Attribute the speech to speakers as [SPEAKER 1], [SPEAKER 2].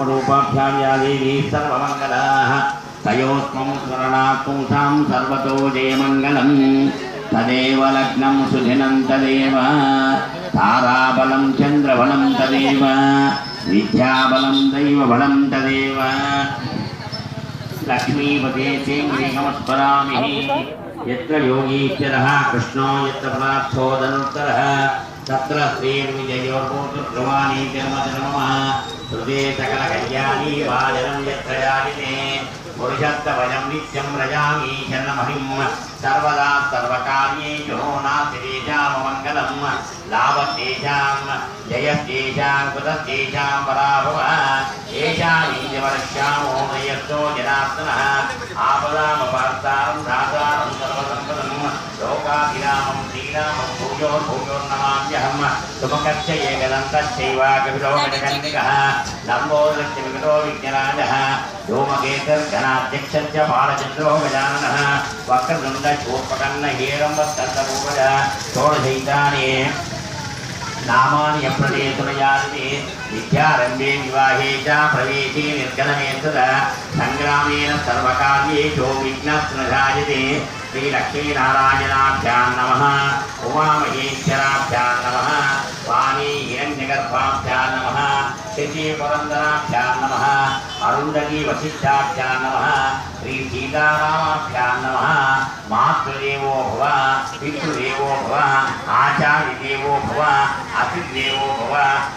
[SPEAKER 1] रूपाभ्यां या देवी सर्वमङ्गलाः तयोस्मं स्मरणात् पुंसां सर्वतो जयमङ्गलम् तदेव लग्नं सुदिनं तदेव ताराबलं चन्द्रबलं तदेव विद्याबलं दैवबलं तदेव लक्ष्मीपते चेन्द्रिकमस्मरामि यत्र योगीश्वरः कृष्णो यत्र पदार्थो धनुर्धरः तत्र श्रीर्विजयोर्भूतप्रवाणी जन्मजन्मः हृदे सकलकल्याणी वाजनं यत्र याजिते पुरुषत्वभयं नित्यं व्रजामि शरणमहिं सर्वदा सर्वकार्येषु नास्तितेषां मङ्गलं लाभस्तेषां जयस्तेषां कृतस्तेषां पराभवः येषामीन्द्रवर्ष्यामो नयस्तो जनार्दनः आपदामपार्तारं दातारं सर्वसम्पदं लोकाभिरामं श्रीरामं भूयोर्भूयोर्नमाम्यहं सुमुखस्य एकदन्तश्चैवाकविदो गजकन्निकः लम्बोदरस्य विगतो विज्ञराजः धूमकेतर्घनाध्यक्षश्च बालचन्द्रो गजाननः वक्रतुण्डशूर्पकर्ण हेरम्बस्कन्दपूर्वजः षोडशैतानि नामानि अप्रदेशुरयान्ति विद्यारम्भे विवाहे च प्रवेशे निर्गमने तदा सङ्ग्रामेण सर्वकार्येषु विघ्नस्नुजायते श्रीलक्ष्मीनारायणाभ्यां नमः उमामहेश्वराभ्यां नमः वाणी हिरण्यगर्भाभ्यां नमः शचीपुरन्दराभ्यां नमः अरुन्धती वसिष्ठाभ्यां नमः श्रीसीतारामाभ्यां नमः मातृदेवो भव पितृदेवो भव आचार्यदेवो भव अतिदेवो भव